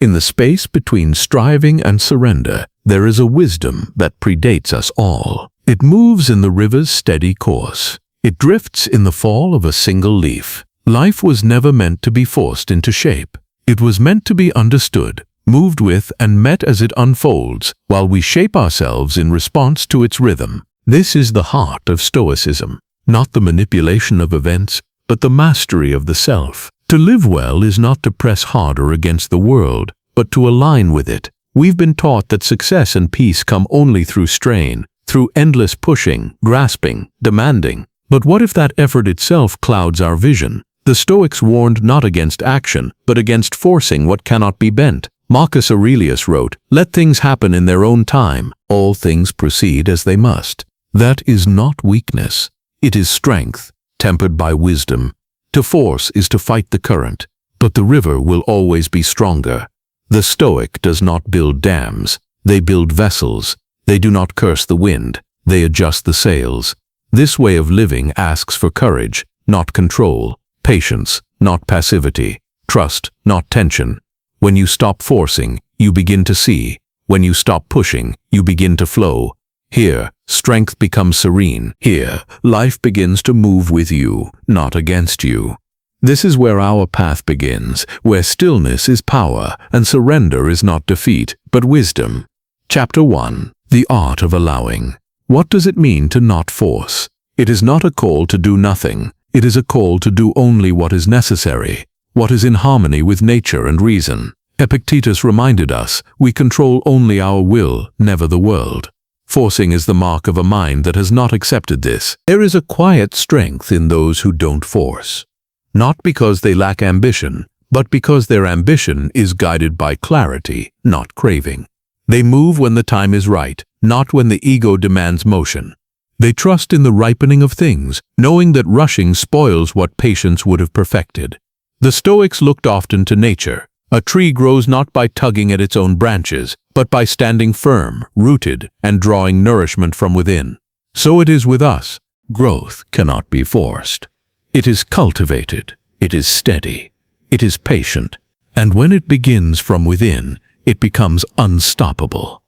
In the space between striving and surrender, there is a wisdom that predates us all. It moves in the river's steady course. It drifts in the fall of a single leaf. Life was never meant to be forced into shape. It was meant to be understood, moved with, and met as it unfolds, while we shape ourselves in response to its rhythm. This is the heart of Stoicism, not the manipulation of events, but the mastery of the self. To live well is not to press harder against the world, but to align with it. We've been taught that success and peace come only through strain, through endless pushing, grasping, demanding. But what if that effort itself clouds our vision? The Stoics warned not against action, but against forcing what cannot be bent. Marcus Aurelius wrote, "Let things happen in their own time. All things proceed as they must." That is not weakness. It is strength, tempered by wisdom. To force is to fight the current, but the river will always be stronger. The Stoic does not build dams. They build vessels. They do not curse the wind. They adjust the sails. This way of living asks for courage, not control, patience, not passivity, trust, not tension. When you stop forcing, you begin to see. When you stop pushing, you begin to flow. Here, strength becomes serene. Here, life begins to move with you, not against you. This is where our path begins, where stillness is power and surrender is not defeat, but wisdom. Chapter 1. The Art of Allowing. What does it mean to not force? It is not a call to do nothing. It is a call to do only what is necessary, what is in harmony with nature and reason. Epictetus reminded us, we control only our will, never the world. Forcing is the mark of a mind that has not accepted this. There is a quiet strength in those who don't force. Not because they lack ambition, but because their ambition is guided by clarity, not craving. They move when the time is right, not when the ego demands motion. They trust in the ripening of things, knowing that rushing spoils what patience would have perfected. The Stoics looked often to nature. A tree grows not by tugging at its own branches, but by standing firm, rooted, and drawing nourishment from within. So it is with us. Growth cannot be forced. It is cultivated. It is steady. It is patient. And when it begins from within, it becomes unstoppable.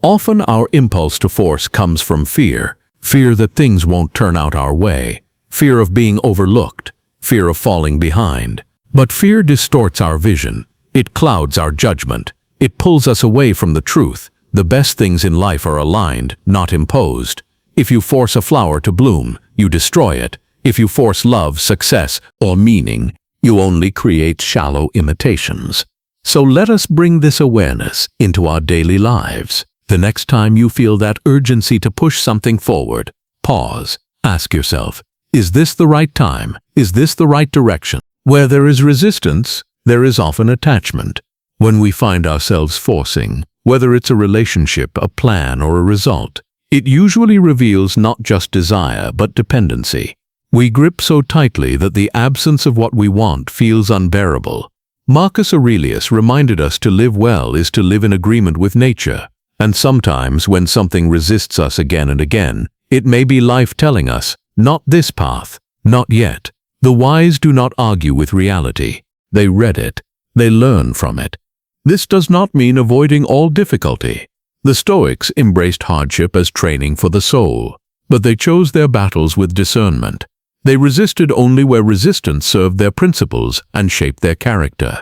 Often our impulse to force comes from fear. Fear that things won't turn out our way. Fear of being overlooked. Fear of falling behind. But fear distorts our vision. It clouds our judgment. It pulls us away from the truth. The best things in life are aligned, not imposed. If you force a flower to bloom, you destroy it. If you force love, success, or meaning, you only create shallow imitations. So let us bring this awareness into our daily lives. The next time you feel that urgency to push something forward, pause. Ask yourself, is this the right time? Is this the right direction? Where there is resistance, there is often attachment. When we find ourselves forcing, whether it's a relationship, a plan, or a result, it usually reveals not just desire but dependency. We grip so tightly that the absence of what we want feels unbearable. Marcus Aurelius reminded us to live well is to live in agreement with nature. And sometimes when something resists us again and again, it may be life telling us, not this path, not yet. The wise do not argue with reality. They read it. They learn from it. This does not mean avoiding all difficulty. The Stoics embraced hardship as training for the soul, but they chose their battles with discernment. They resisted only where resistance served their principles and shaped their character.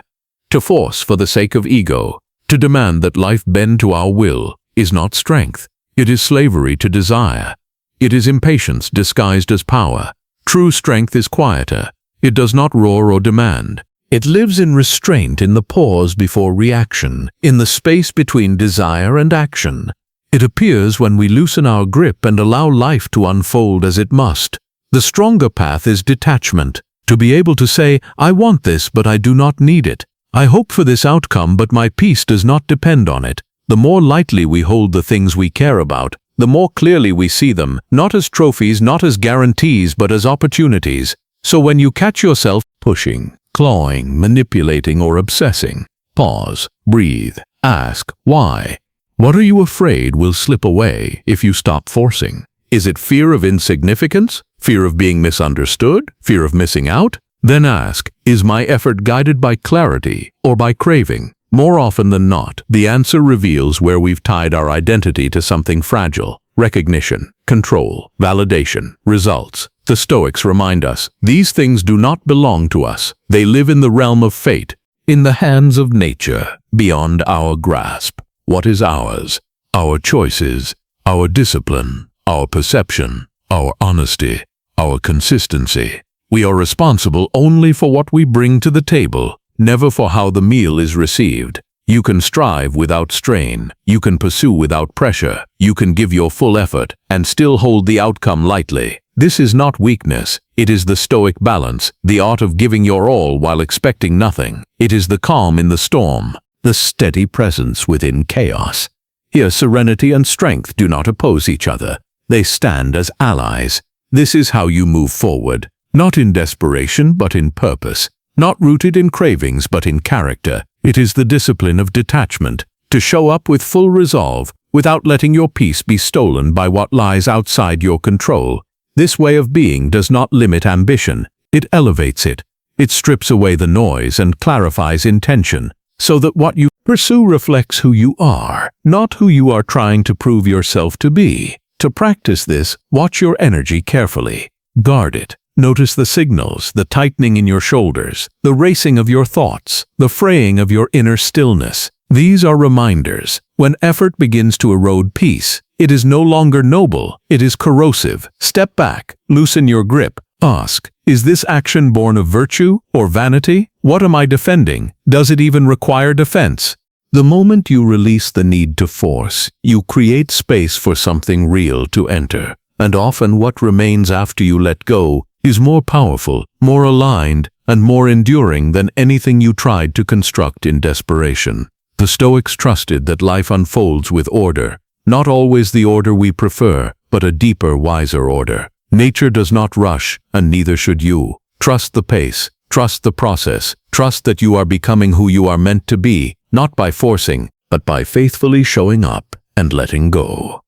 To force for the sake of ego, to demand that life bend to our will, is not strength. It is slavery to desire. It is impatience disguised as power. True strength is quieter. It does not roar or demand. It lives in restraint, in the pause before reaction, in the space between desire and action. It appears when we loosen our grip and allow life to unfold as it must. The stronger path is detachment, to be able to say, I want this, but I do not need it. I hope for this outcome, but my peace does not depend on it. The more lightly we hold the things we care about, the more clearly we see them, not as trophies, not as guarantees, but as opportunities. So when you catch yourself pushing, clawing, manipulating, or obsessing, pause, breathe, ask, why? What are you afraid will slip away if you stop forcing? Is it fear of insignificance? Fear of being misunderstood? Fear of missing out? Then ask, is my effort guided by clarity or by craving? More often than not, the answer reveals where we've tied our identity to something fragile: recognition, control, validation, results. The Stoics remind us, these things do not belong to us. They live in the realm of fate, in the hands of nature, beyond our grasp. What is ours? Our choices, our discipline, our perception, our honesty, our consistency. We are responsible only for what we bring to the table, never for how the meal is received. You can strive without strain, you can pursue without pressure, you can give your full effort and still hold the outcome lightly. This is not weakness, it is the Stoic balance, the art of giving your all while expecting nothing. It is the calm in the storm, the steady presence within chaos. Here serenity and strength do not oppose each other, they stand as allies. This is how you move forward, not in desperation but in purpose, not rooted in cravings but in character. It is the discipline of detachment, to show up with full resolve, without letting your peace be stolen by what lies outside your control. This way of being does not limit ambition, it elevates it. It strips away the noise and clarifies intention, so that what you pursue reflects who you are, not who you are trying to prove yourself to be. To practice this, watch your energy carefully. Guard it. Notice the signals, the tightening in your shoulders, the racing of your thoughts, the fraying of your inner stillness. These are reminders. When effort begins to erode peace, it is no longer noble, it is corrosive. Step back, loosen your grip. Ask, is this action born of virtue or vanity? What am I defending? Does it even require defense? The moment you release the need to force, you create space for something real to enter. And often what remains after you let go is more powerful, more aligned, and more enduring than anything you tried to construct in desperation. The Stoics trusted that life unfolds with order, not always the order we prefer, but a deeper, wiser order. Nature does not rush, and neither should you. Trust the pace, trust the process, trust that you are becoming who you are meant to be, not by forcing, but by faithfully showing up and letting go.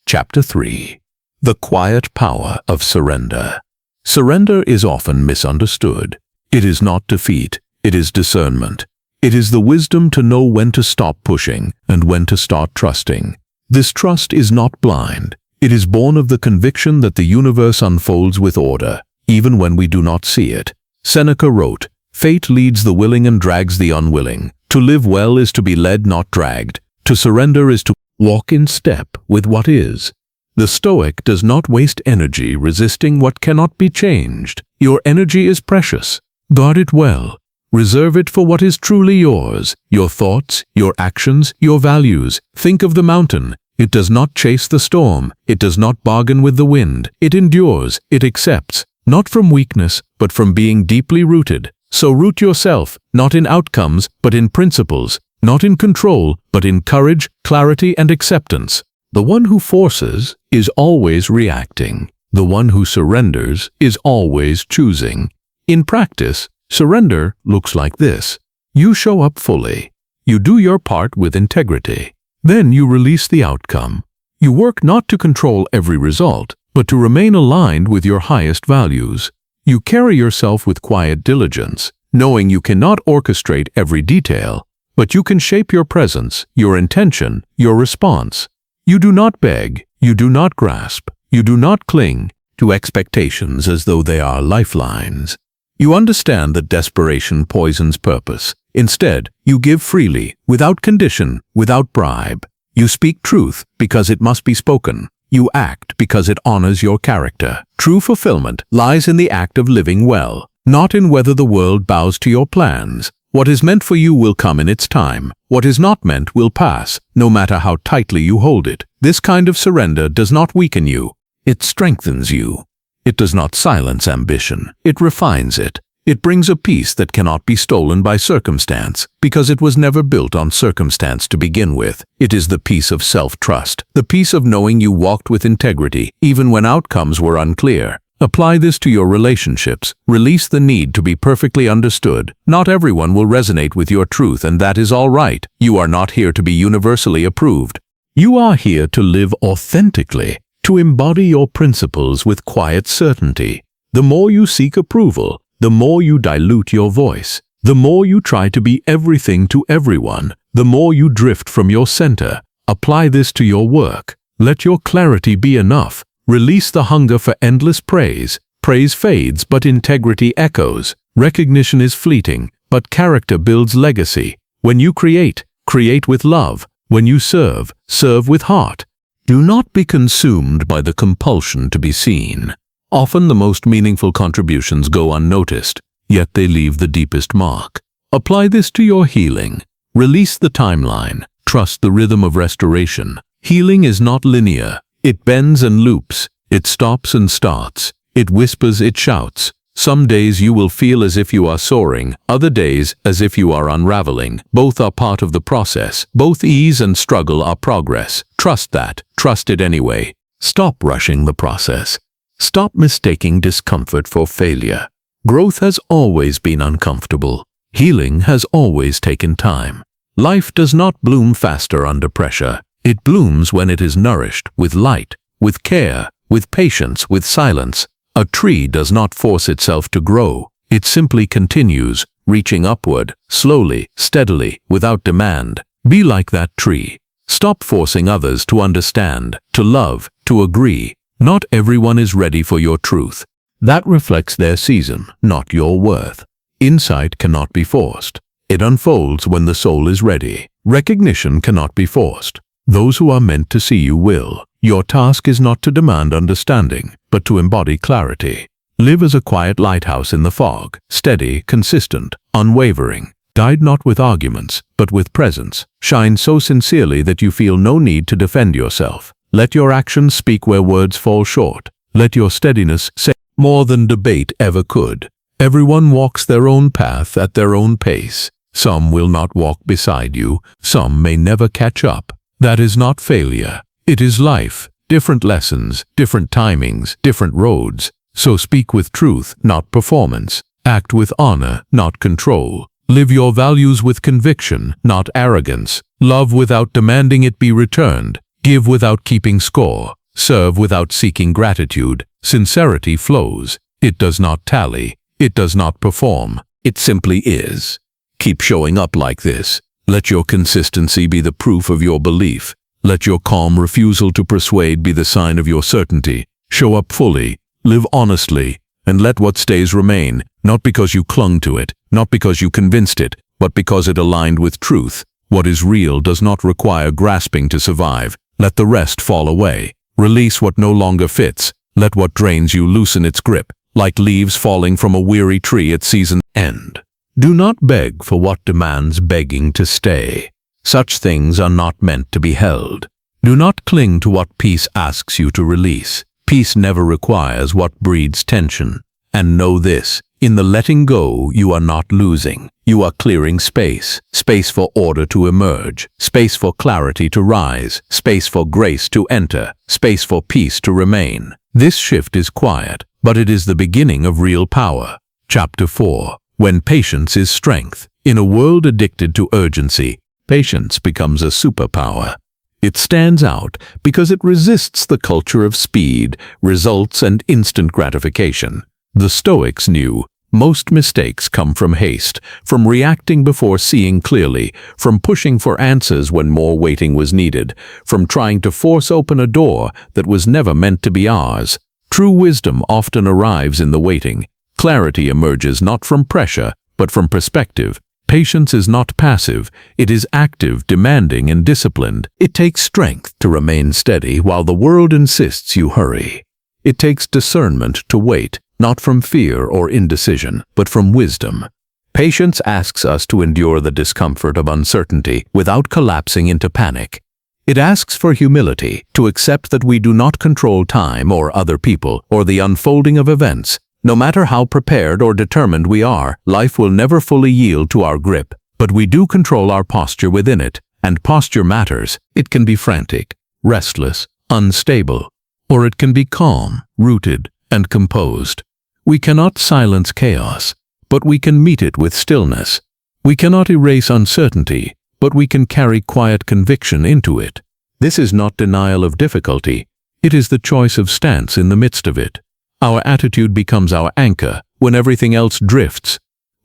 Chapter 3. The quiet power of surrender. Surrender is often misunderstood. It is not defeat, it is discernment. It is the wisdom to know when to stop pushing and when to start trusting. This trust is not blind. It is born of the conviction that the universe unfolds with order, even when we do not see it. Seneca wrote, "Fate leads the willing and drags the unwilling. To live well is to be led, not dragged. To surrender is to walk in step with what is." The Stoic does not waste energy resisting what cannot be changed. Your energy is precious. Guard it well. Reserve it for what is truly yours, your thoughts, your actions, your values. Think of the mountain. It does not chase the storm. It does not bargain with the wind. It endures. It accepts, not from weakness, but from being deeply rooted. So root yourself, not in outcomes, but in principles, not in control, but in courage, clarity, and acceptance. The one who forces is always reacting. The one who surrenders is always choosing. In practice, surrender looks like this. You show up fully. You do your part with integrity. Then you release the outcome. You work not to control every result, but to remain aligned with your highest values. You carry yourself with quiet diligence, knowing you cannot orchestrate every detail, but you can shape your presence, your intention, your response. You do not beg, you do not grasp, you do not cling to expectations as though they are lifelines. You understand that desperation poisons purpose. Instead, you give freely, without condition, without bribe. You speak truth because it must be spoken. You act because it honors your character. True fulfillment lies in the act of living well, not in whether the world bows to your plans. What is meant for you will come in its time. What is not meant will pass, no matter how tightly you hold it. This kind of surrender does not weaken you. It strengthens you. It does not silence ambition. It refines it. It brings a peace that cannot be stolen by circumstance, because it was never built on circumstance to begin with. It is the peace of self-trust, the peace of knowing you walked with integrity, even when outcomes were unclear. Apply this to your relationships. Release the need to be perfectly understood. Not everyone will resonate with your truth, and that is all right. You are not here to be universally approved. You are here to live authentically, to embody your principles with quiet certainty. The more you seek approval, the more you dilute your voice. The more you try to be everything to everyone, the more you drift from your center. Apply this to your work. Let your clarity be enough. Release the hunger for endless praise. Praise fades, but integrity echoes. Recognition is fleeting, but character builds legacy. When you create, create with love. When you serve, serve with heart. Do not be consumed by the compulsion to be seen. Often the most meaningful contributions go unnoticed, yet they leave the deepest mark. Apply this to your healing. Release the timeline. Trust the rhythm of restoration. Healing is not linear. It bends and loops. It stops and starts. It whispers, it shouts. Some days you will feel as if you are soaring, other days as if you are unraveling. Both are part of the process. Both ease and struggle are progress. Trust that. Trust it anyway. Stop rushing the process. Stop mistaking discomfort for failure. Growth has always been uncomfortable. Healing has always taken time. Life does not bloom faster under pressure. It blooms when it is nourished with light, with care, with patience, with silence. A tree does not force itself to grow. It simply continues, reaching upward, slowly, steadily, without demand. Be like that tree. Stop forcing others to understand, to love, to agree. Not everyone is ready for your truth. That reflects their season, not your worth. Insight cannot be forced. It unfolds when the soul is ready. Recognition cannot be forced. Those who are meant to see you will. Your task is not to demand understanding, but to embody clarity. Live as a quiet lighthouse in the fog, steady, consistent, unwavering. Guide not with arguments, but with presence. Shine so sincerely that you feel no need to defend yourself. Let your actions speak where words fall short. Let your steadiness say more than debate ever could. Everyone walks their own path at their own pace. Some will not walk beside you. Some may never catch up. That is not failure. It is life. Different lessons, different timings, different roads. So speak with truth, not performance. Act with honor, not control. Live your values with conviction, not arrogance. Love without demanding it be returned. Give without keeping score. Serve without seeking gratitude. Sincerity flows. It does not tally. It does not perform. It simply is. Keep showing up like this. Let your consistency be the proof of your belief. Let your calm refusal to persuade be the sign of your certainty. Show up fully, live honestly, and let what stays remain, not because you clung to it, not because you convinced it, but because it aligned with truth. What is real does not require grasping to survive. Let the rest fall away. Release what no longer fits. Let what drains you loosen its grip, like leaves falling from a weary tree at season's end. Do not beg for what demands begging to stay. Such things are not meant to be held. Do not cling to what peace asks you to release. Peace never requires what breeds tension. And know this, in the letting go, you are not losing. You are clearing space. Space for order to emerge. Space for clarity to rise. Space for grace to enter. Space for peace to remain. This shift is quiet, but it is the beginning of real power. Chapter 4. When patience is strength. In a world addicted to urgency, patience becomes a superpower. It stands out because it resists the culture of speed, results, and instant gratification. The Stoics knew most mistakes come from haste, from reacting before seeing clearly, from pushing for answers when more waiting was needed, from trying to force open a door that was never meant to be ours. True wisdom often arrives in the waiting. Clarity emerges not from pressure, but from perspective. Patience is not passive, it is active, demanding, and disciplined. It takes strength to remain steady while the world insists you hurry. It takes discernment to wait, not from fear or indecision, but from wisdom. Patience asks us to endure the discomfort of uncertainty without collapsing into panic. It asks for humility, to accept that we do not control time or other people or the unfolding of events. No matter how prepared or determined we are, life will never fully yield to our grip, but we do control our posture within it, and posture matters. It can be frantic, restless, unstable, or it can be calm, rooted, and composed. We cannot silence chaos, but we can meet it with stillness. We cannot erase uncertainty, but we can carry quiet conviction into it. This is not denial of difficulty, it is the choice of stance in the midst of it. Our attitude becomes our anchor when everything else drifts.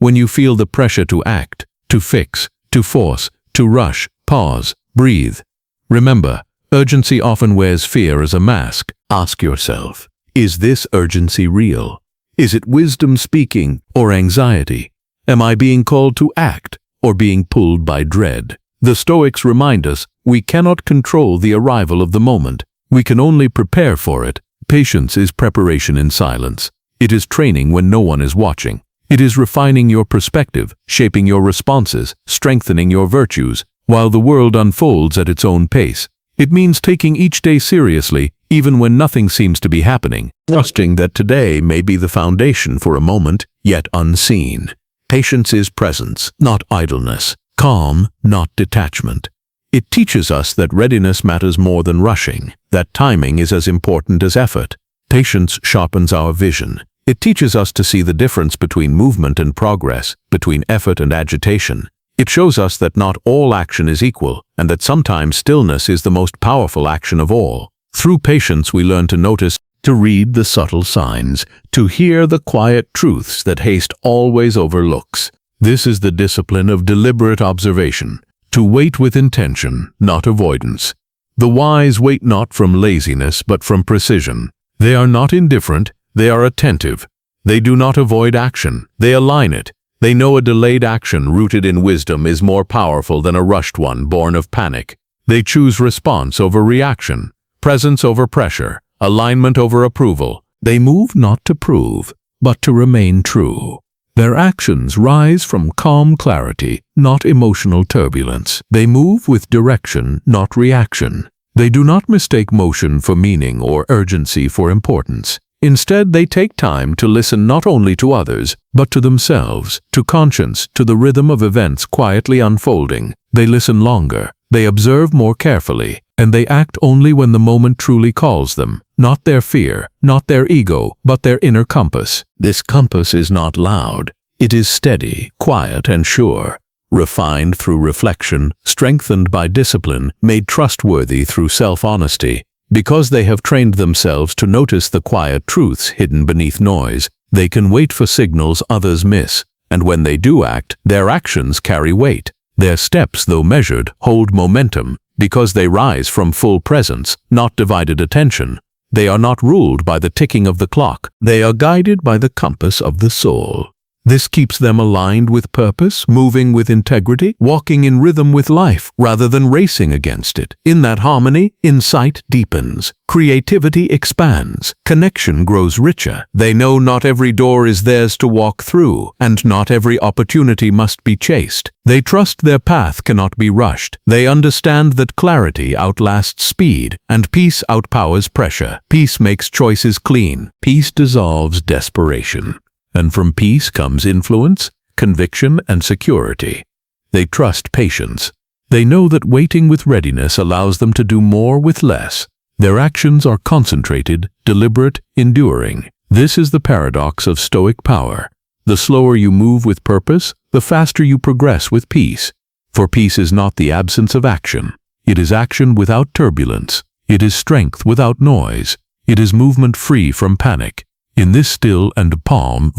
when you feel the pressure to act, to fix, to force, to rush, pause, breathe. Remember, urgency often wears fear as a mask. Ask yourself, is this urgency real? Is it wisdom speaking or anxiety? Am I being called to act or being pulled by dread? The Stoics remind us we cannot control the arrival of the moment. We can only prepare for it. Patience is preparation in silence. It is training when no one is watching. It is refining your perspective, shaping your responses, strengthening your virtues, while the world unfolds at its own pace. It means taking each day seriously, even when nothing seems to be happening, trusting that today may be the foundation for a moment, yet unseen. Patience is presence, not idleness. Calm, not detachment. It teaches us that readiness matters more than rushing, that timing is as important as effort. Patience sharpens our vision. It teaches us to see the difference between movement and progress, between effort and agitation. It shows us that not all action is equal, and that sometimes stillness is the most powerful action of all. Through patience we learn to notice, to read the subtle signs, to hear the quiet truths that haste always overlooks. This is the discipline of deliberate observation, to wait with intention, not avoidance. The wise wait not from laziness but from precision. They are not indifferent, they are attentive. They do not avoid action, they align it. They know a delayed action rooted in wisdom is more powerful than a rushed one born of panic. They choose response over reaction, presence over pressure, alignment over approval. They move not to prove, but to remain true. Their actions rise from calm clarity, not emotional turbulence. They move with direction, not reaction. They do not mistake motion for meaning or urgency for importance. Instead, they take time to listen not only to others, but to themselves, to conscience, to the rhythm of events quietly unfolding. They listen longer, they observe more carefully, and they act only when the moment truly calls them. Not their fear, not their ego, but their inner compass. This compass is not loud. It is steady, quiet, and sure. Refined through reflection, strengthened by discipline, made trustworthy through self-honesty. Because they have trained themselves to notice the quiet truths hidden beneath noise, they can wait for signals others miss. And when they do act, their actions carry weight. Their steps, though measured, hold momentum, because they rise from full presence, not divided attention. They are not ruled by the ticking of the clock. They are guided by the compass of the soul. This keeps them aligned with purpose, moving with integrity, walking in rhythm with life rather than racing against it. In that harmony, insight deepens, creativity expands, connection grows richer. They know not every door is theirs to walk through, and not every opportunity must be chased. They trust their path cannot be rushed. They understand that clarity outlasts speed, and peace outpowers pressure. Peace makes choices clean. Peace dissolves desperation. And from peace comes influence, conviction, and security. They trust patience. They know that waiting with readiness allows them to do more with less. Their actions are concentrated, deliberate, enduring. This is the paradox of Stoic power. The slower you move with purpose, the faster you progress with peace. For peace is not the absence of action. It is action without turbulence. It is strength without noise. It is movement free from panic. In this still and calm,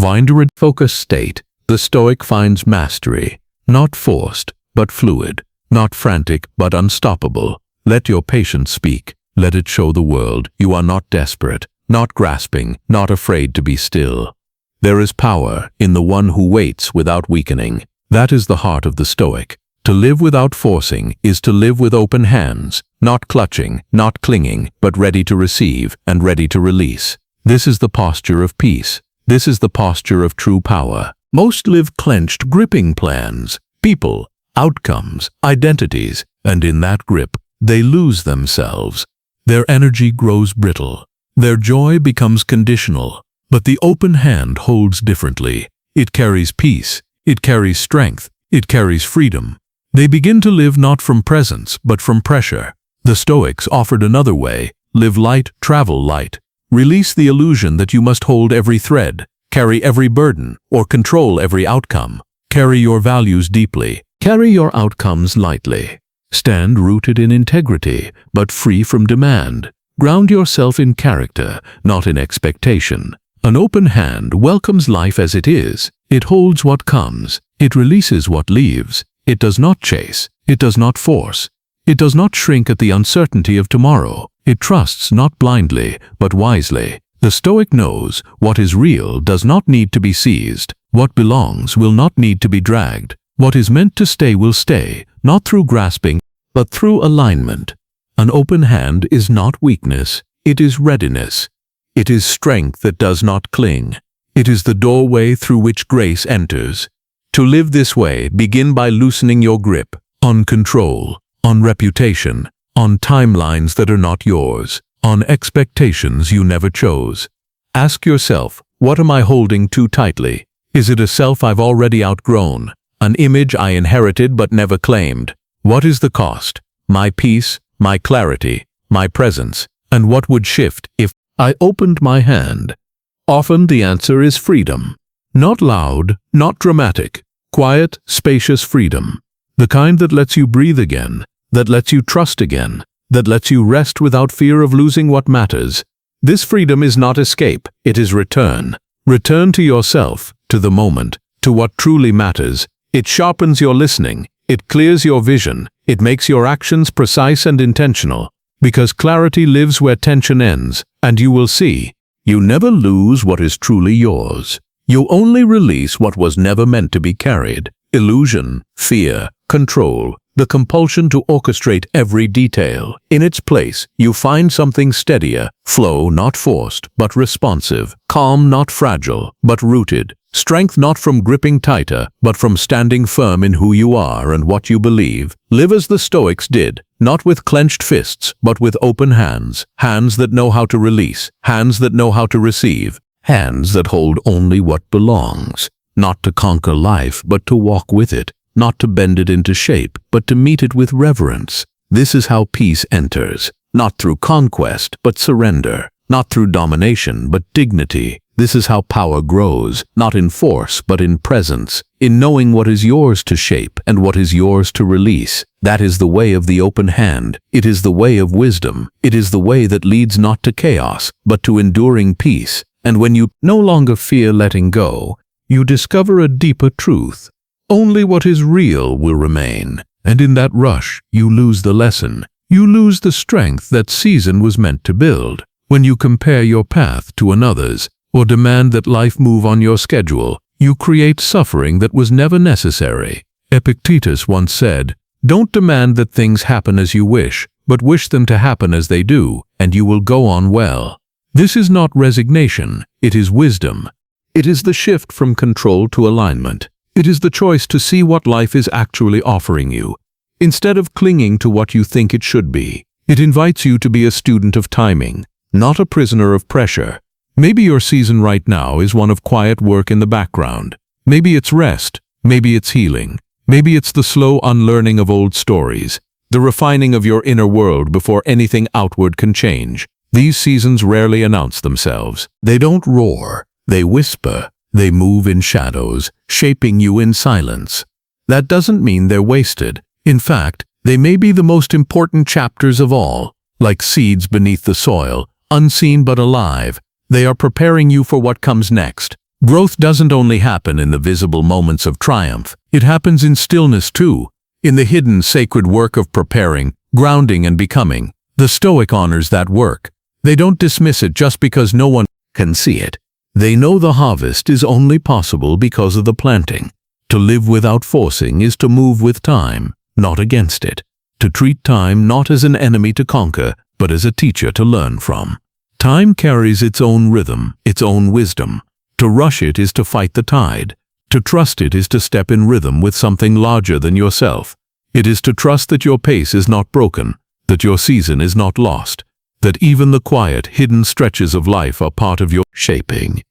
focused state, the Stoic finds mastery, not forced, but fluid, not frantic, but unstoppable. Let your patience speak. Let it show the world you are not desperate, not grasping, not afraid to be still. There is power in the one who waits without weakening. That is the heart of the Stoic. To live without forcing is to live with open hands, not clutching, not clinging, but ready to receive and ready to release. This is the posture of peace. This is the posture of true power. Most live clenched, gripping plans, people, outcomes, identities, and in that grip, they lose themselves. Their energy grows brittle. Their joy becomes conditional. But the open hand holds differently. It carries peace. It carries strength. It carries freedom. They begin to live not from presence, but from pressure. The Stoics offered another way. Live light, travel light. Release the illusion that you must hold every thread, carry every burden, or control every outcome. Carry your values deeply. Carry your outcomes lightly. Stand rooted in integrity, but free from demand. Ground yourself in character, not in expectation. An open hand welcomes life as it is. It holds what comes. It releases what leaves. It does not chase. It does not force. It does not shrink at the uncertainty of tomorrow. It trusts not blindly, but wisely. The Stoic knows what is real does not need to be seized. What belongs will not need to be dragged. What is meant to stay will stay, not through grasping, but through alignment. An open hand is not weakness. It is readiness. It is strength that does not cling. It is the doorway through which grace enters. To live this way, begin by loosening your grip on control, on reputation, on timelines that are not yours, on expectations you never chose. Ask yourself, what am I holding too tightly? Is it a self I've already outgrown? An image I inherited but never claimed? What is the cost? My peace, my clarity, my presence. And what would shift if I opened my hand? Often the answer is freedom. Not loud, not dramatic. Quiet, spacious freedom. The kind that lets you breathe again, that lets you trust again, that lets you rest without fear of losing what matters. This freedom is not escape, it is return. Return to yourself, to the moment, to what truly matters. It sharpens your listening, it clears your vision, it makes your actions precise and intentional. Because clarity lives where tension ends, and you will see, you never lose what is truly yours. You only release what was never meant to be carried. Illusion, fear, control, the compulsion to orchestrate every detail. In its place, you find something steadier, flow not forced, but responsive, calm not fragile, but rooted, strength not from gripping tighter, but from standing firm in who you are and what you believe. Live as the Stoics did, not with clenched fists, but with open hands, hands that know how to release, hands that know how to receive, hands that hold only what belongs, not to conquer life, but to walk with it, not to bend it into shape, but to meet it with reverence. This is how peace enters, not through conquest, but surrender, not through domination, but dignity. This is how power grows, not in force, but in presence, in knowing what is yours to shape and what is yours to release. That is the way of the open hand. It is the way of wisdom. It is the way that leads not to chaos, but to enduring peace. And when you no longer fear letting go, you discover a deeper truth. Only what is real will remain. And in that rush, you lose the lesson. You lose the strength that season was meant to build. When you compare your path to another's, or demand that life move on your schedule, you create suffering that was never necessary. Epictetus once said, "Don't demand that things happen as you wish, but wish them to happen as they do, and you will go on well." This is not resignation, it is wisdom. It is the shift from control to alignment. It is the choice to see what life is actually offering you, instead of clinging to what you think it should be. It invites you to be a student of timing, not a prisoner of pressure. Maybe your season right now is one of quiet work in the background. Maybe it's rest. Maybe it's healing. Maybe it's the slow unlearning of old stories, the refining of your inner world before anything outward can change. These seasons rarely announce themselves. They don't roar. They whisper. They move in shadows, shaping you in silence. That doesn't mean they're wasted. In fact, they may be the most important chapters of all. Like seeds beneath the soil, unseen but alive, they are preparing you for what comes next. Growth doesn't only happen in the visible moments of triumph. It happens in stillness too, in the hidden sacred work of preparing, grounding and becoming. The Stoic honors that work. They don't dismiss it just because no one can see it. They know the harvest is only possible because of the planting. To live without forcing is to move with time, not against it. To treat time not as an enemy to conquer, but as a teacher to learn from. Time carries its own rhythm, its own wisdom. To rush it is to fight the tide. To trust it is to step in rhythm with something larger than yourself. It is to trust that your pace is not broken, that your season is not lost, that even the quiet, hidden stretches of life are part of your shaping.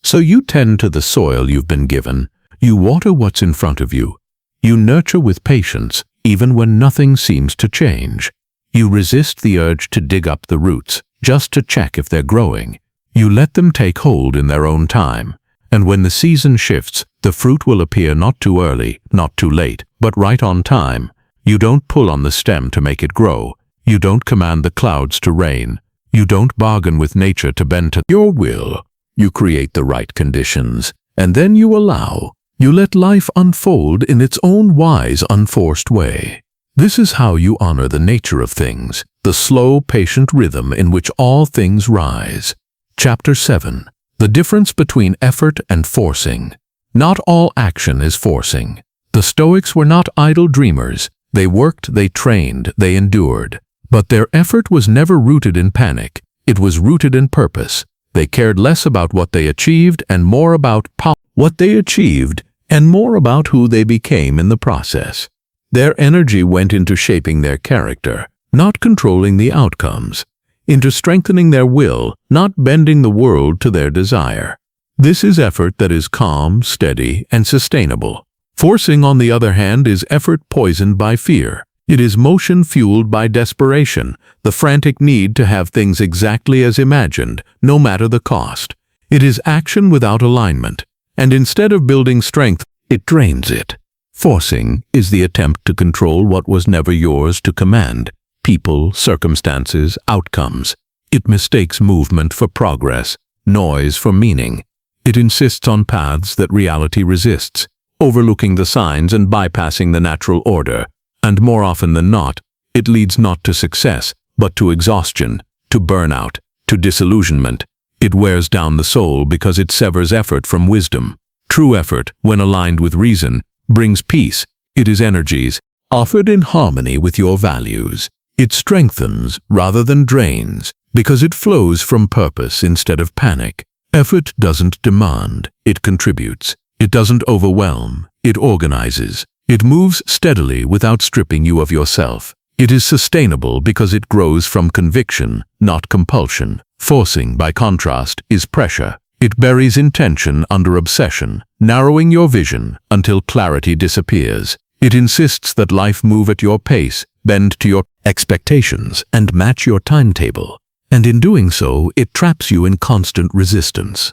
So you tend to the soil you've been given. You water what's in front of you. You nurture with patience, even when nothing seems to change. You resist the urge to dig up the roots, just to check if they're growing. You let them take hold in their own time. And when the season shifts, the fruit will appear not too early, not too late, but right on time. You don't pull on the stem to make it grow. You don't command the clouds to rain. You don't bargain with nature to bend to your will. You create the right conditions. and then you allow. You let life unfold in its own wise, unforced way. This is how you honor the nature of things, the slow, patient rhythm in which all things rise. Chapter 7. The difference between effort and forcing. Not all action is forcing. The Stoics were not idle dreamers. They worked, they trained, they endured. But their effort was never rooted in panic. It was rooted in purpose. They cared less about what they achieved and more about what they achieved and more about who they became in the process. Their energy went into shaping their character, not controlling the outcomes, into strengthening their will, not bending the world to their desire. This is effort that is calm, steady, and sustainable. Forcing, on the other hand, is effort poisoned by fear. It is motion fueled by desperation, the frantic need to have things exactly as imagined, no matter the cost. It is action without alignment, and instead of building strength, it drains it. Forcing is the attempt to control what was never yours to command: people, circumstances, outcomes. It mistakes movement for progress, noise for meaning. It insists on paths that reality resists, overlooking the signs and bypassing the natural order. And more often than not, it leads not to success, but to exhaustion, to burnout, to disillusionment. It wears down the soul because it severs effort from wisdom. True effort, when aligned with reason, brings peace. It is energies offered in harmony with your values. It strengthens rather than drains, because it flows from purpose instead of panic. Effort doesn't demand, it contributes. It doesn't overwhelm, it organizes. It moves steadily without stripping you of yourself. It is sustainable because it grows from conviction, not compulsion. Forcing, by contrast, is pressure. It buries intention under obsession, narrowing your vision until clarity disappears. It insists that life move at your pace, bend to your expectations, and match your timetable. And in doing so, it traps you in constant resistance.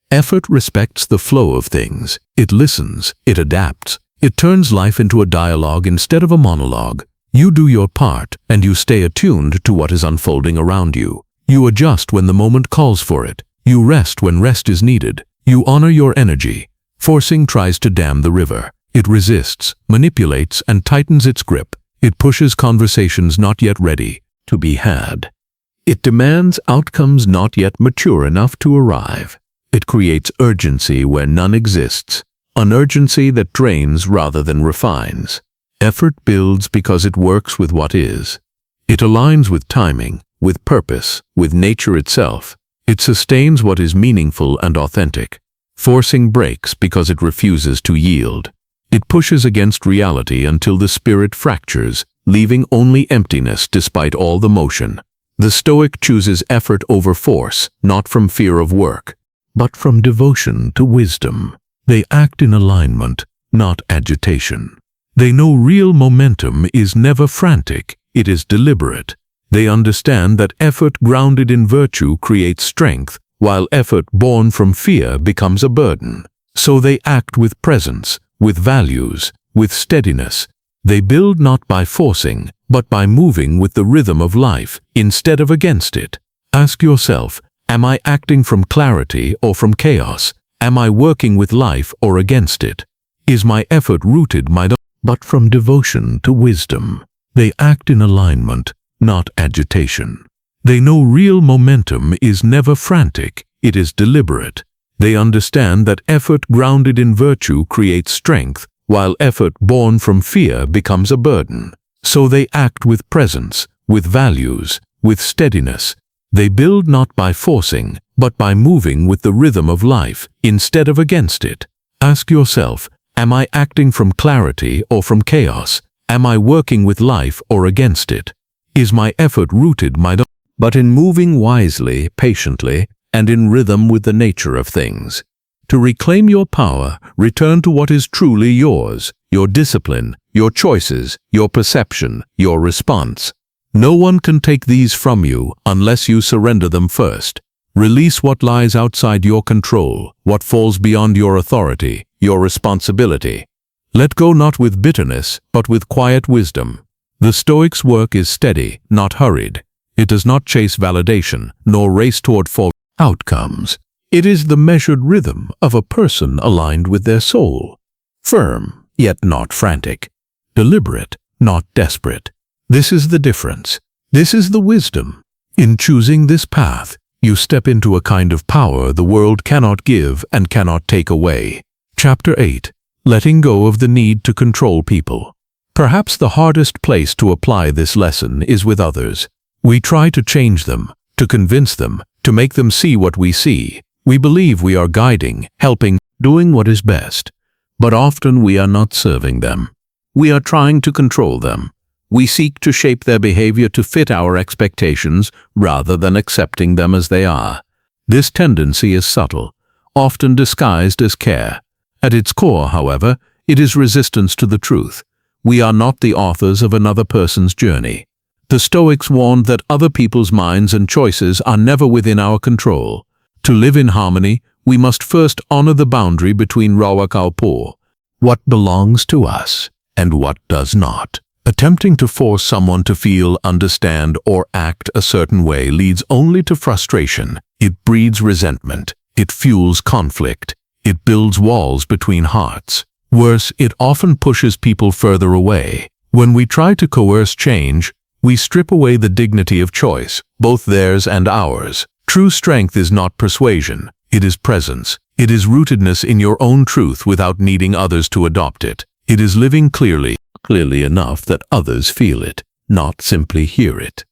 Effort respects the flow of things. It listens, it adapts. It turns life into a dialogue instead of a monologue. You do your part, and you stay attuned to what is unfolding around you. You adjust when the moment calls for it. You rest when rest is needed. You honor your energy. Forcing tries to dam the river. It resists, manipulates, and tightens its grip. It pushes conversations not yet ready to be had. It demands outcomes not yet mature enough to arrive. It creates urgency where none exists. An urgency that drains rather than refines. Effort builds because it works with what is. It aligns with timing, with purpose, with nature itself. It sustains what is meaningful and authentic. Forcing breaks because it refuses to yield. It pushes against reality until the spirit fractures, leaving only emptiness despite all the motion. The Stoic chooses effort over force, not from fear of work, but from devotion to wisdom. They act in alignment, not agitation. They know real momentum is never frantic, it is deliberate. They understand that effort grounded in virtue creates strength, while effort born from fear becomes a burden. So they act with presence, with values, with steadiness. They build not by forcing, but by moving with the rhythm of life, instead of against it. Ask yourself, am I acting from clarity or from chaos? Am I working with life or against it? Is my effort rooted but from devotion to wisdom? They act in alignment, not agitation. They know real momentum is never frantic, it is deliberate. They understand that effort grounded in virtue creates strength, while effort born from fear becomes a burden. So they act with presence, with values, with steadiness. They build not by forcing, but by moving with the rhythm of life, instead of against it. Ask yourself, am I acting from clarity or from chaos? Am I working with life or against it? Is my effort rooted but in moving wisely, patiently, and in rhythm with the nature of things? To reclaim your power, return to what is truly yours, your discipline, your choices, your perception, your response. No one can take these from you unless you surrender them first. Release what lies outside your control, what falls beyond your authority, your responsibility. Let go not with bitterness, but with quiet wisdom. The Stoic's work is steady, not hurried. It does not chase validation, nor race toward false outcomes. It is the measured rhythm of a person aligned with their soul. Firm, yet not frantic. Deliberate, not desperate. This is the difference. This is the wisdom. In choosing this path, you step into a kind of power the world cannot give and cannot take away. Chapter 8. Letting go of the need to control people. Perhaps the hardest place to apply this lesson is with others. We try to change them, to convince them, to make them see what we see. We believe we are guiding, helping, doing what is best. But often we are not serving them. We are trying to control them. We seek to shape their behavior to fit our expectations rather than accepting them as they are. This tendency is subtle, often disguised as care. At its core, however, it is resistance to the truth. We are not the authors of another person's journey. The Stoics warned that other people's minds and choices are never within our control. To live in harmony, we must first honor the boundary between rawakaupō, what belongs to us, and what does not. Attempting to force someone to feel, understand, or act a certain way leads only to frustration. It breeds resentment. It fuels conflict. It builds walls between hearts. Worse, it often pushes people further away. When we try to coerce change, we strip away the dignity of choice, both theirs and ours. True strength is not persuasion. It is presence. It is rootedness in your own truth without needing others to adopt it. It is living clearly enough that others feel it, not simply hear it.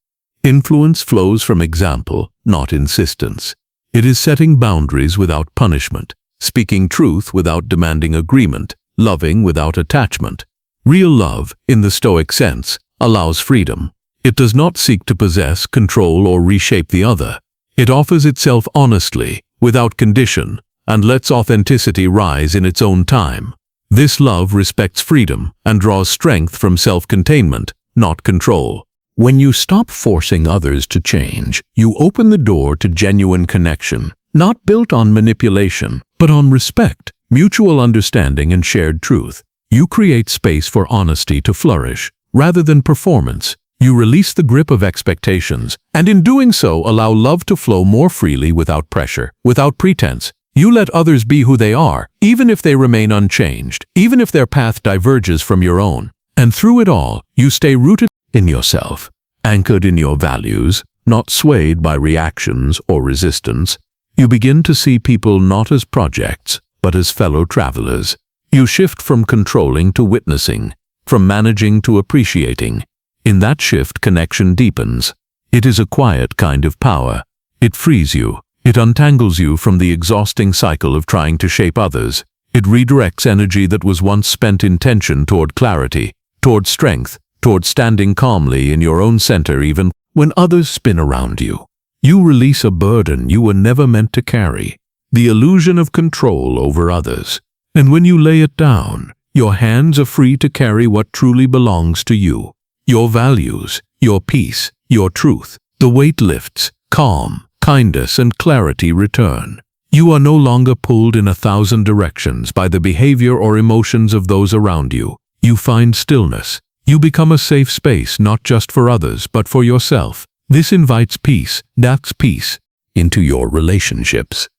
Influence flows from example, not insistence. It is setting boundaries without punishment, speaking truth without demanding agreement, loving without attachment. Real love, in the Stoic sense, allows freedom. It does not seek to possess, control, or reshape the other. It offers itself honestly, without condition, and lets authenticity rise in its own time. This love respects freedom and draws strength from self-containment, not control. When you stop forcing others to change, you open the door to genuine connection, not built on manipulation, but on respect, mutual understanding, and shared truth. You create space for honesty to flourish, rather than performance. You release the grip of expectations, and in doing so allow love to flow more freely without pressure, without pretense. You let others be who they are, even if they remain unchanged, even if their path diverges from your own. And through it all, you stay rooted in yourself, anchored in your values, not swayed by reactions or resistance. You begin to see people not as projects, but as fellow travelers. You shift from controlling to witnessing, from managing to appreciating. In that shift, connection deepens. It is a quiet kind of power. It frees you. It untangles you from the exhausting cycle of trying to shape others. It redirects energy that was once spent in tension toward clarity, toward strength, toward standing calmly in your own center even when others spin around you. You release a burden you were never meant to carry, the illusion of control over others. And when you lay it down, your hands are free to carry what truly belongs to you. Your values, your peace, your truth. The weight lifts, calm, kindness, and clarity return. You are no longer pulled in 1,000 directions by the behavior or emotions of those around you. You find stillness. You become a safe space not just for others but for yourself. This invites peace, that's peace, into your relationships.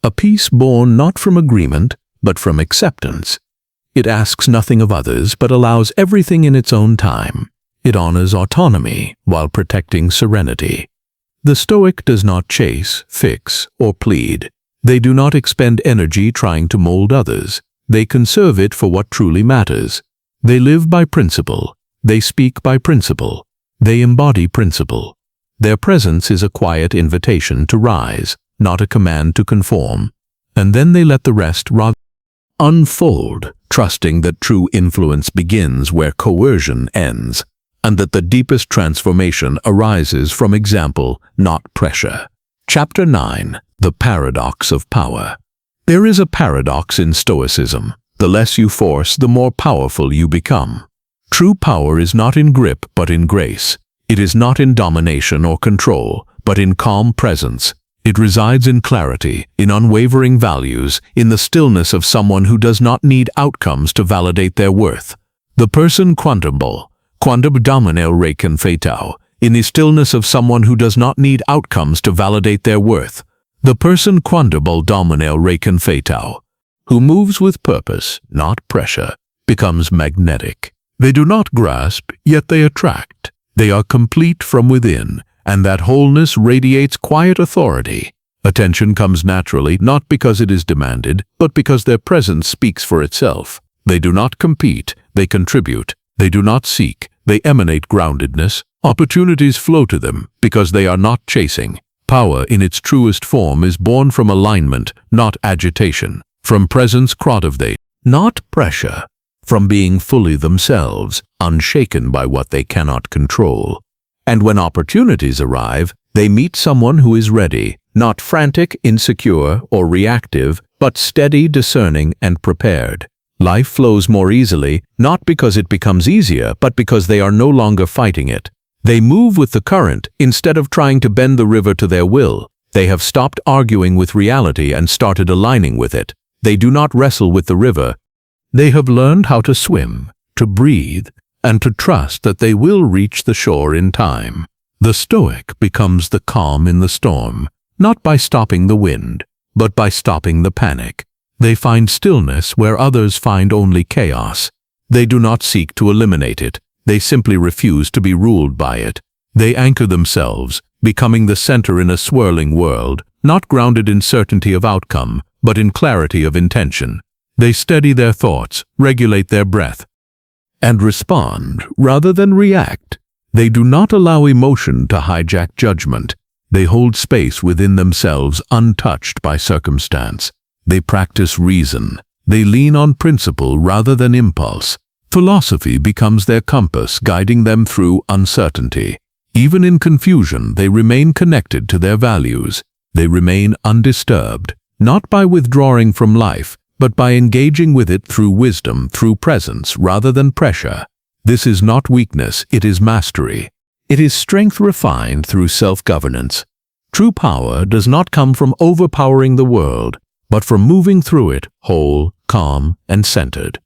A peace born not from agreement but from acceptance. It asks nothing of others but allows everything in its own time. It honors autonomy while protecting serenity. The Stoic does not chase, fix, or plead. They do not expend energy trying to mold others. They conserve it for what truly matters. They live by principle. They speak by principle. They embody principle. Their presence is a quiet invitation to rise, not a command to conform. And then they let the rest unfold, trusting that true influence begins where coercion ends, and that the deepest transformation arises from example, not pressure. Chapter 9. The Paradox of Power. There is a paradox in Stoicism. The less you force, the more powerful you become. True power is not in grip, but in grace. It is not in domination or control, but in calm presence. It resides in clarity, in unwavering values, in the stillness of someone who does not need outcomes to validate their worth. The person quando domino recon fatao, in the stillness of someone who does not need outcomes to validate their worth. The person quandable dominel recon fatao, who moves with purpose, not pressure, becomes magnetic. They do not grasp, yet they attract. They are complete from within, and that wholeness radiates quiet authority. Attention comes naturally, not because it is demanded, but because their presence speaks for itself. They do not compete, they contribute. They do not seek, they emanate groundedness. Opportunities flow to them because they are not chasing. Power in its truest form is born from alignment, not agitation. From presence they, not pressure. From being fully themselves, unshaken by what they cannot control. And when opportunities arrive, they meet someone who is ready, not frantic, insecure, or reactive, but steady, discerning, and prepared. Life flows more easily, not because it becomes easier, but because they are no longer fighting it. They move with the current instead of trying to bend the river to their will. They have stopped arguing with reality and started aligning with it. They do not wrestle with the river. They have learned how to swim, to breathe, and to trust that they will reach the shore in time. The Stoic becomes the calm in the storm, not by stopping the wind, but by stopping the panic. They find stillness where others find only chaos. They do not seek to eliminate it. They simply refuse to be ruled by it. They anchor themselves, becoming the center in a swirling world, not grounded in certainty of outcome, but in clarity of intention. They steady their thoughts, regulate their breath, and respond rather than react. They do not allow emotion to hijack judgment. They hold space within themselves untouched by circumstance. They practice reason. They lean on principle rather than impulse. Philosophy becomes their compass, guiding them through uncertainty. Even in confusion, they remain connected to their values. They remain undisturbed, not by withdrawing from life, but by engaging with it through wisdom, through presence, rather than pressure. This is not weakness, it is mastery. It is strength refined through self-governance. True power does not come from overpowering the world, but from moving through it whole, calm, and centered.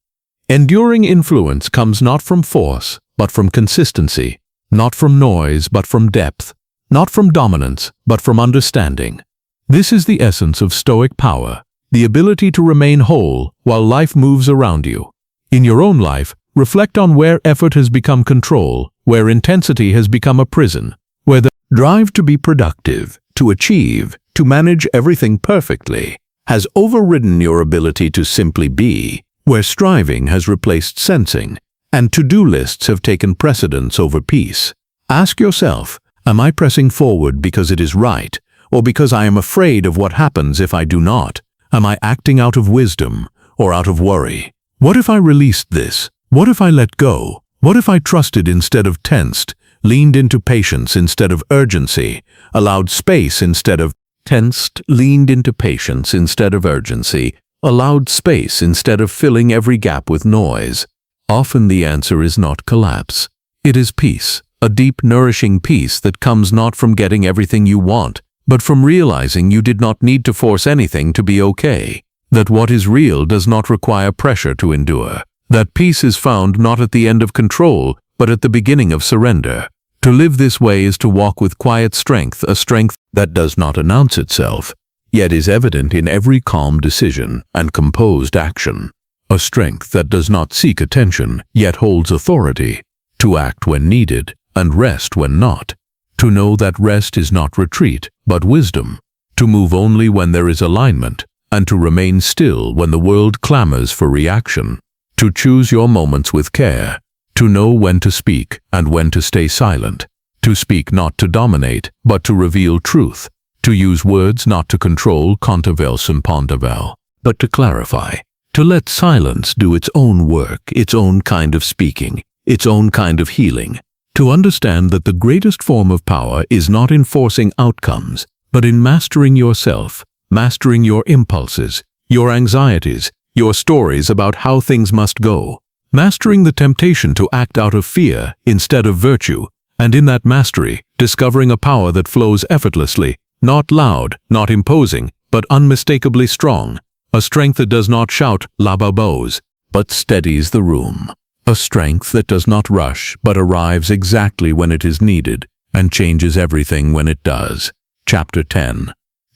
Enduring influence comes not from force, but from consistency, not from noise, but from depth, not from dominance, but from understanding. This is the essence of Stoic power, the ability to remain whole while life moves around you. In your own life, reflect on where effort has become control, where intensity has become a prison, where the drive to be productive, to achieve, to manage everything perfectly, has overridden your ability to simply be, where striving has replaced sensing, and to-do lists have taken precedence over peace. Ask yourself, am I pressing forward because it is right, or because I am afraid of what happens if I do not? Am I acting out of wisdom, or out of worry? What if I released this? What if I let go? What if I trusted instead of tensed, leaned into patience instead of urgency, allowed space instead of tensed, leaned into patience instead of urgency, allowed space instead of filling every gap with noise? Often the answer is not collapse. It is peace, a deep, nourishing peace that comes not from getting everything you want, but from realizing you did not need to force anything to be okay, that what is real does not require pressure to endure, that peace is found not at the end of control, but at the beginning of surrender. To live this way is to walk with quiet strength, a strength that does not announce itself, yet is evident in every calm decision and composed action. A strength that does not seek attention, yet holds authority, to act when needed and rest when not. To know that rest is not retreat, but wisdom. To move only when there is alignment, and to remain still when the world clamors for reaction. To choose your moments with care. To know when to speak and when to stay silent. To speak not to dominate, but to reveal truth. To use words not to control controverse pondervel, but to clarify. To let silence do its own work, its own kind of speaking, its own kind of healing. To understand that the greatest form of power is not in forcing outcomes, but in mastering yourself, mastering your impulses, your anxieties, your stories about how things must go. Mastering the temptation to act out of fear instead of virtue, and in that mastery, discovering a power that flows effortlessly, not loud, not imposing, but unmistakably strong. A strength that does not shout la babos, but steadies the room. A strength that does not rush, but arrives exactly when it is needed, and changes everything when it does. Chapter 10.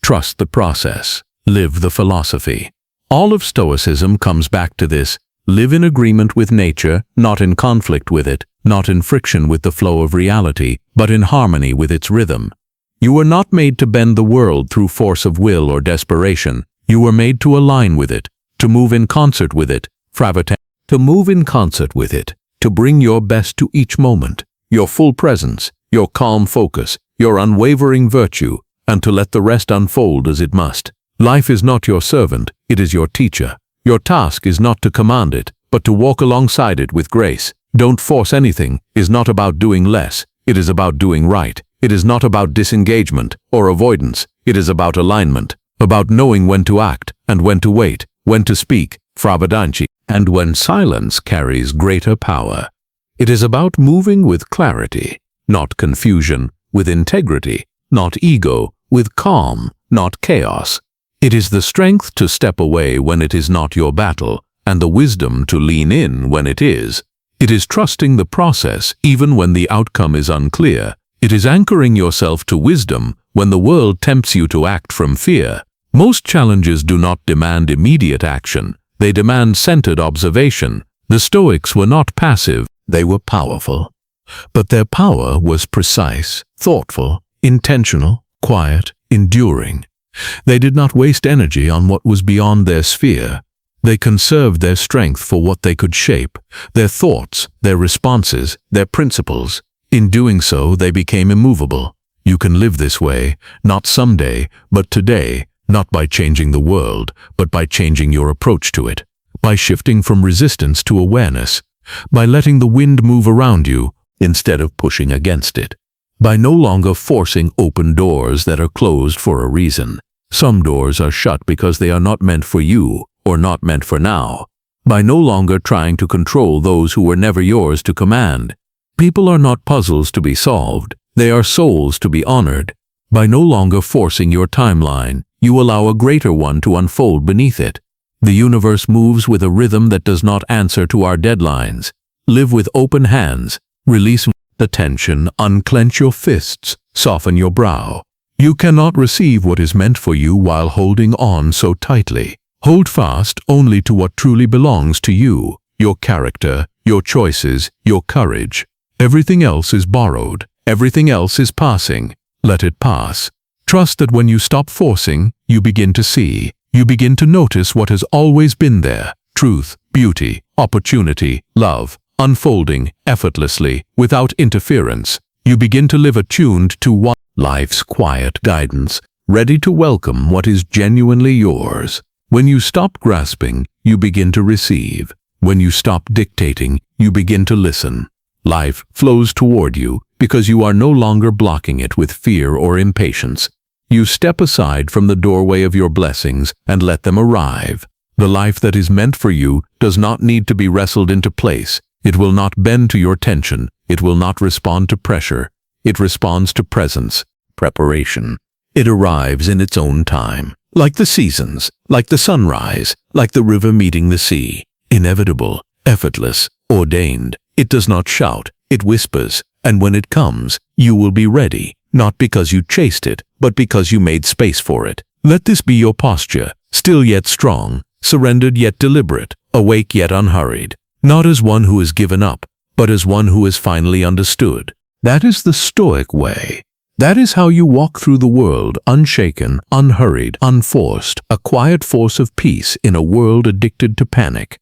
Trust the process. Live the philosophy. All of Stoicism comes back to this. Live in agreement with nature, not in conflict with it, not in friction with the flow of reality, but in harmony with its rhythm. You were not made to bend the world through force of will or desperation. You were made to align with it, to move in concert with it, to bring your best to each moment, your full presence, your calm focus, your unwavering virtue, and to let the rest unfold as it must. Life is not your servant, it is your teacher. Your task is not to command it, but to walk alongside it with grace. Don't force anything is not about doing less, it is about doing right. It is not about disengagement or avoidance, it is about alignment, about knowing when to act and when to wait, when to speak, and when silence carries greater power. It is about moving with clarity, not confusion, with integrity, not ego, with calm, not chaos. It is the strength to step away when it is not your battle, and the wisdom to lean in when it is. It is trusting the process even when the outcome is unclear. It is anchoring yourself to wisdom when the world tempts you to act from fear. Most challenges do not demand immediate action. They demand centered observation. The Stoics were not passive, they were powerful. But their power was precise, thoughtful, intentional, quiet, enduring. They did not waste energy on what was beyond their sphere. They conserved their strength for what they could shape, their thoughts, their responses, their principles. In doing so, they became immovable. You can live this way, not someday, but today, not by changing the world, but by changing your approach to it, by shifting from resistance to awareness, by letting the wind move around you instead of pushing against it, by no longer forcing open doors that are closed for a reason. Some doors are shut because they are not meant for you or not meant for now, by no longer trying to control those who were never yours to command. People are not puzzles to be solved, they are souls to be honored. By no longer forcing your timeline, you allow a greater one to unfold beneath it. The universe moves with a rhythm that does not answer to our deadlines. Live with open hands, release the tension, unclench your fists, soften your brow. You cannot receive what is meant for you while holding on so tightly. Hold fast only to what truly belongs to you, your character, your choices, your courage. Everything else is borrowed. Everything else is passing. Let it pass. Trust that when you stop forcing, you begin to see. You begin to notice what has always been there. Truth, beauty, opportunity, love, unfolding effortlessly, without interference. You begin to live attuned to what life's quiet guidance, ready to welcome what is genuinely yours. When you stop grasping, you begin to receive. When you stop dictating, you begin to listen. Life flows toward you because you are no longer blocking it with fear or impatience. You step aside from the doorway of your blessings and let them arrive. The life that is meant for you does not need to be wrestled into place. It will not bend to your tension. It will not respond to pressure. It responds to presence, preparation. It arrives in its own time, like the seasons, like the sunrise, like the river meeting the sea. Inevitable, effortless, ordained. It does not shout, it whispers, and when it comes, you will be ready, not because you chased it, but because you made space for it. Let this be your posture, still yet strong, surrendered yet deliberate, awake yet unhurried, not as one who has given up, but as one who has finally understood. That is the Stoic way. That is how you walk through the world, unshaken, unhurried, unforced, a quiet force of peace in a world addicted to panic.